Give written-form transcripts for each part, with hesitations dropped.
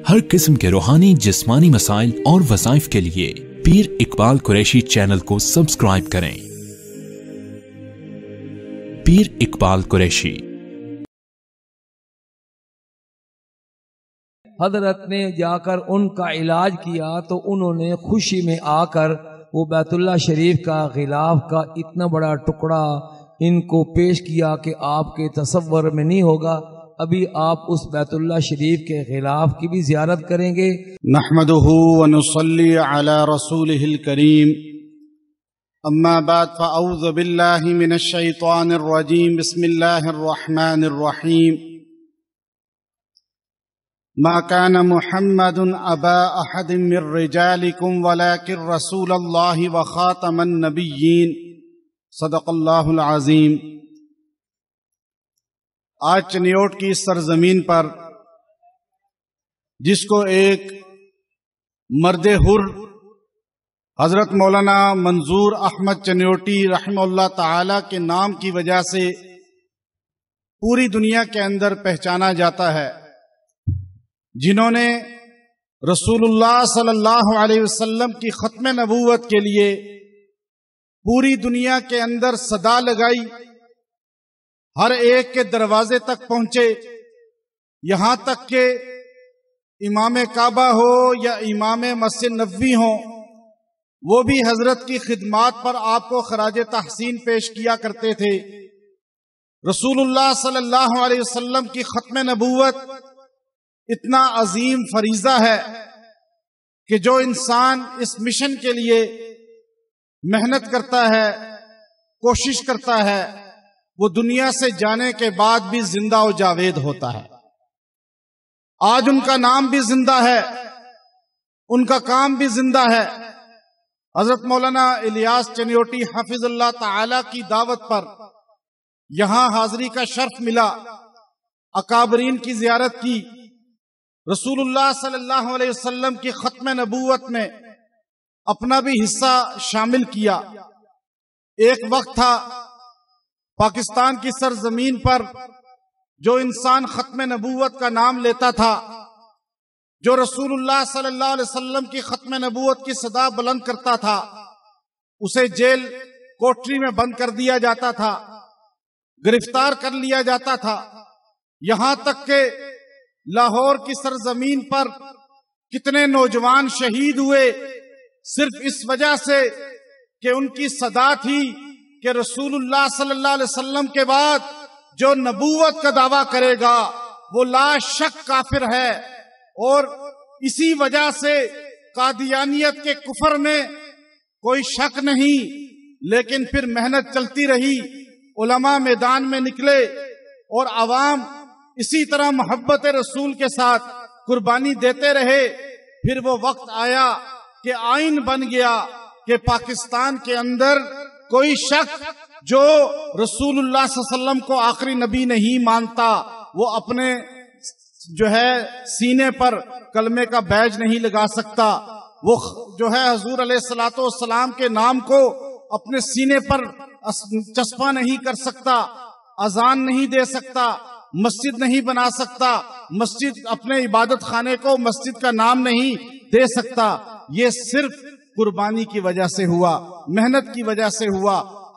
ہر قسم کے روحانی جسمانی مسائل اور وظائف کے لیے پیر اقبال قریشی چینل کو سبسکرائب کریں۔ پیر اقبال قریشی۔ حضرت نے جا کر ان کا علاج کیا تو انہوں نے خوشی میں آ کر وہ بیت اللہ شریف کا غلاف کا اتنا بڑا ٹکڑا ان کو پیش کیا کہ آپ کے تصور میں نہیں ہوگا۔ ابھی آپ اس بیت اللہ شریف کے غلاف کی بھی زیارت کریں گے۔ نحمدہ ونصلی علی رسولہ الکریم، اما بعد فاعوذ باللہ من الشیطان الرجیم، بسم اللہ الرحمن الرحیم۔ ما كان محمد ابا احد من رجالکم ولكن رسول اللہ وخاتم النبیین، صدق اللہ العظیم۔ آج چنیوٹ کی سرزمین پر جس کو ایک مرد حر حضرت مولانا منظور احمد چنیوٹی رحمہ اللہ تعالی کے نام کی وجہ سے پوری دنیا کے اندر پہچانا جاتا ہے، جنہوں نے رسول اللہ صلی اللہ علیہ وسلم کی ختم نبوت کے لیے پوری دنیا کے اندر صدا لگائی، ہر ایک کے دروازے تک پہنچے، یہاں تک کہ امام کعبہ ہو یا امام مسجد نبوی ہو، وہ بھی حضرت کی خدمات پر آپ کو خراج تحسین پیش کیا کرتے تھے۔ رسول اللہ صلی اللہ علیہ وسلم کی ختم نبوت اتنا عظیم فریضہ ہے کہ جو انسان اس مشن کے لیے محنت کرتا ہے، کوشش کرتا ہے، وہ دنیا سے جانے کے بعد بھی زندہ و جاوید ہوتا ہے۔ آج ان کا نام بھی زندہ ہے، ان کا کام بھی زندہ ہے۔ حضرت مولانا الیاس چنیوٹی حافظ اللہ تعالی کی دعوت پر یہاں حاضری کا شرف ملا، اکابرین کی زیارت کی، رسول اللہ صلی اللہ علیہ وسلم کی ختم نبوت میں اپنا بھی حصہ شامل کیا۔ ایک وقت تھا پاکستان کی سرزمین پر جو انسان ختم نبوت کا نام لیتا تھا، جو رسول اللہ صلی اللہ علیہ وسلم کی ختم نبوت کی صدا بلند کرتا تھا، اسے جیل کوٹری میں بند کر دیا جاتا تھا، گرفتار کر لیا جاتا تھا، یہاں تک کہ لاہور کی سرزمین پر کتنے نوجوان شہید ہوئے صرف اس وجہ سے کہ ان کی صدا تھی کہ رسول اللہ صلی اللہ علیہ وسلم کے بعد جو نبوت کا دعویٰ کرے گا وہ لا شک کافر ہے۔ اور اسی وجہ سے قادیانیت کے کفر میں کوئی شک نہیں، لیکن پھر محنت چلتی رہی، علماء میدان میں نکلے اور عوام اسی طرح محبت رسول کے ساتھ قربانی دیتے رہے۔ پھر وہ وقت آیا کہ آئین بن گیا کہ پاکستان کے اندر کوئی شخص جو رسول اللہ صلی اللہ علیہ وسلم کو آخری نبی نہیں مانتا، وہ اپنے جو ہے سینے پر کلمے کا بیج نہیں لگا سکتا، وہ جو ہے حضور علیہ الصلوۃ والسلام کے نام کو اپنے سینے پر چسپاں نہیں کر سکتا، اذان نہیں دے سکتا، مسجد نہیں بنا سکتا، مسجد اپنے عبادت خانے کو مسجد کا نام نہیں دے سکتا۔ یہ صرف قربانی کی وجہ سے ہوا، محنت کی وجہ سے ہوا۔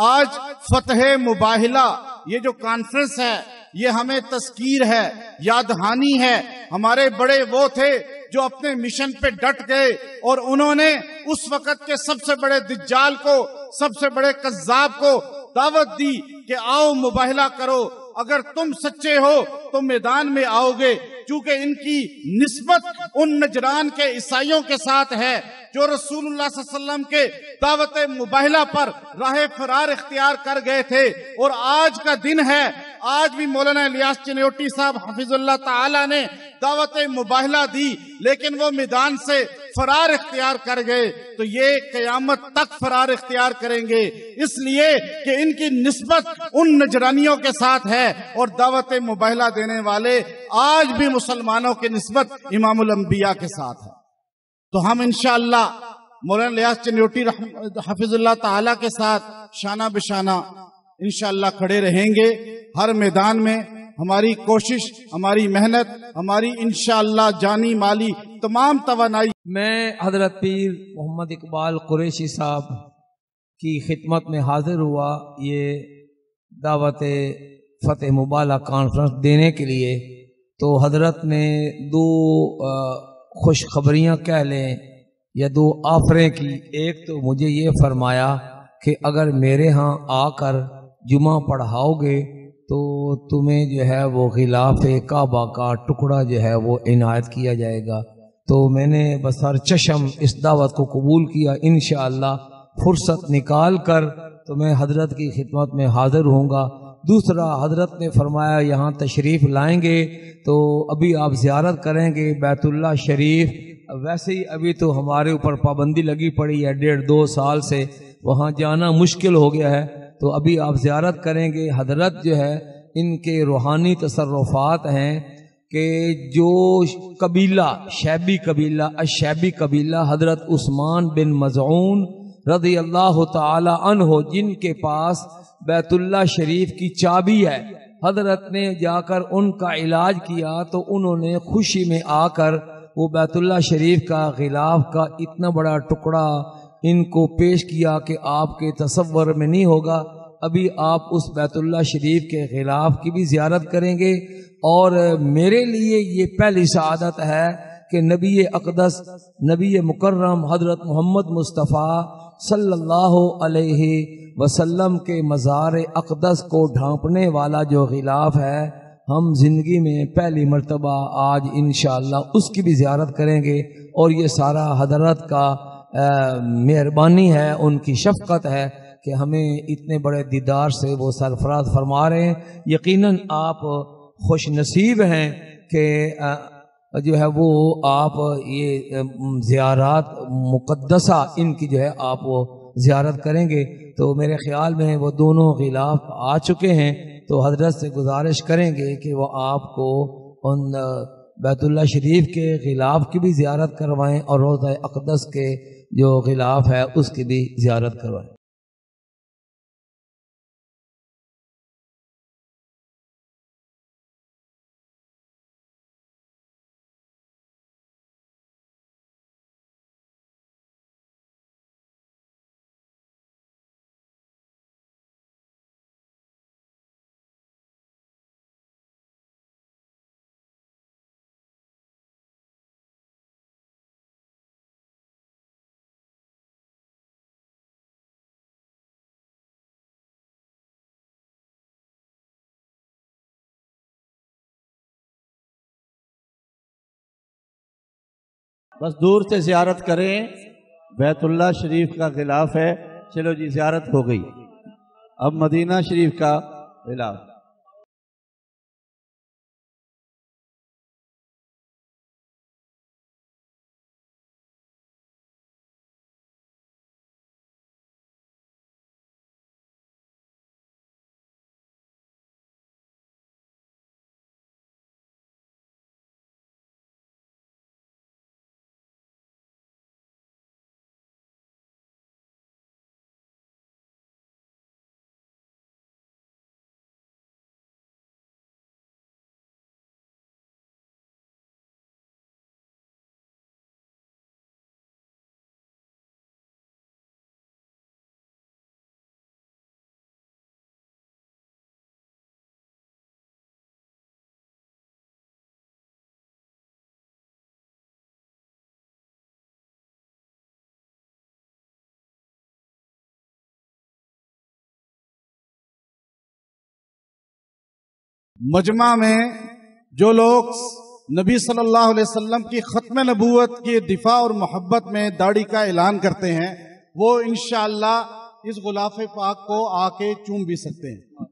آج فتح مباہلہ یہ جو کانفرنس ہے، یہ ہمیں تذکیر ہے، یاد دہانی ہے۔ ہمارے بڑے وہ تھے جو اپنے مشن پہ ڈٹ گئے اور انہوں نے اس وقت کے سب سے بڑے دجال کو، سب سے بڑے کذاب کو دعوت دی کہ آؤ مباہلہ کرو، اگر تم سچے ہو تو میدان میں آؤ گے، چونکہ ان کی نسبت ان نجران کے عیسائیوں کے ساتھ ہے جو رسول اللہ صلی اللہ علیہ وسلم کے دعوت مباہلہ پر راہ فرار اختیار کر گئے تھے۔ اور آج کا دن ہے، آج بھی مولانا الیاس چنیوٹی صاحب حفظ اللہ تعالی نے دعوت مباہلہ دی، لیکن وہ میدان سے فرار اختیار کر گئے، تو یہ قیامت تک فرار اختیار کریں گے، اس لیے کہ ان کی نسبت ان نجرانیوں کے ساتھ ہے۔ اور دعوت مباہلہ دینے والے آج بھی مسلمانوں کی نسبت امام الانبیاء کے ساتھ ہے۔ تو ہم انشاءاللہ مولانا الیاس چنیوٹی حفظ اللہ تعالی کے ساتھ شانہ بشانہ انشاءاللہ کھڑے رہیں گے، ہر میدان میں ہماری کوشش، ہماری محنت، ہماری انشاءاللہ جانی مالی تمام توانائی میں حضرت پیر محمد اقبال قریشی صاحب کی خدمت میں حاضر ہوا یہ دعوت فتح مبالغہ کانفرنس دینے کے لیے۔ تو حضرت نے دو خوشخبریاں کہہ لیں یا دو آفریں کی۔ ایک تو مجھے یہ فرمایا کہ اگر میرے ہاں آ کر جمعہ پڑھاؤ گے تو تمہیں جو ہے وہ غلاف کعبہ کا ٹکڑا جو ہے وہ عنایت کیا جائے گا۔ تو میں نے بسر چشم اس دعوت کو قبول کیا، انشاءاللہ فرصت نکال کر تو میں حضرت کی خدمت میں حاضر ہوں گا۔ دوسرا، حضرت نے فرمایا یہاں تشریف لائیں گے تو ابھی آپ زیارت کریں گے بیت اللہ شریف۔ ویسے ہی ابھی تو ہمارے اوپر پابندی لگی پڑی ہے 1.5-2 سال سے، وہاں جانا مشکل ہو گیا ہے، تو ابھی آپ زیارت کریں گے۔ حضرت جو ہے ان کے روحانی تصرفات ہیں کہ جو قبیلہ شیبی قبیلہ حضرت عثمان بن مظعون رضی اللہ تعالی عنہ جن کے پاس بیت اللہ شریف کی چابی ہے، حضرت نے جا کر ان کا علاج کیا تو انہوں نے خوشی میں آ کر وہ بیت اللہ شریف کا غلاف کا اتنا بڑا ٹکڑا ان کو پیش کیا کہ آپ کے تصور میں نہیں ہوگا۔ ابھی آپ اس بیت اللہ شریف کے غلاف کی بھی زیارت کریں گے، اور میرے لیے یہ پہلی سعادت ہے کہ نبی اقدس، نبی مکرم حضرت محمد مصطفیٰ صلی اللہ علیہ وسلم کے مزار اقدس کو ڈھانپنے والا جو غلاف ہے، ہم زندگی میں پہلی مرتبہ آج انشاءاللہ اس کی بھی زیارت کریں گے، اور یہ سارا حضرت کا مہربانی ہے، ان کی شفقت ہے کہ ہمیں اتنے بڑے دیدار سے وہ سرفراز فرما رہے ہیں۔ یقیناً آپ خوش نصیب ہیں کہ جو ہے وہ آپ یہ زیارات مقدسہ ان کی جو ہے آپ وہ زیارت کریں گے، تو میرے خیال میں وہ دونوں غلاف آ چکے ہیں، تو حضرت سے گزارش کریں گے کہ وہ آپ کو ان بیت اللہ شریف کے غلاف کی بھی زیارت کروائیں اور روضہ اقدس کے جو غلاف ہے اس کی بھی زیارت کروائیں۔ بس دور سے زیارت کریں، بیت اللہ شریف کا غلاف ہے۔ چلو جی زیارت ہو گئی، اب مدینہ شریف کا غلاف۔ مجمع میں جو لوگ نبی صلی اللہ علیہ وسلم کی ختم نبوت کے دفاع اور محبت میں داڑھی کا اعلان کرتے ہیں، وہ انشاءاللہ اس غلاف پاک کو آ کے چوم بھی سکتے ہیں۔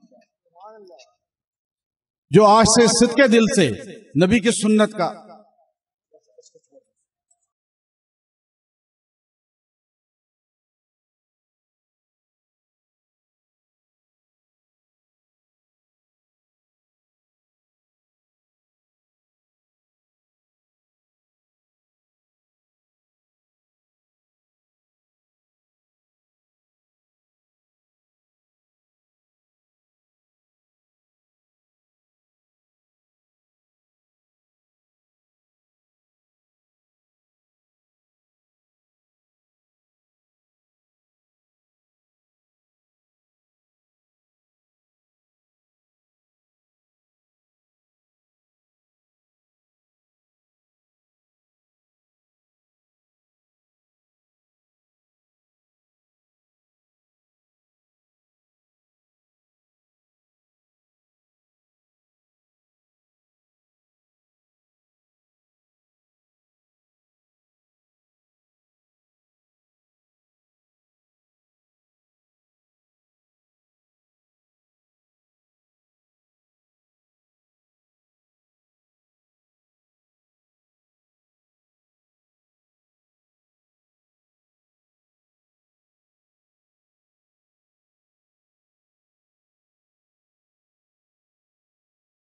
جو آج سے صدقے دل سے نبی کی سنت کا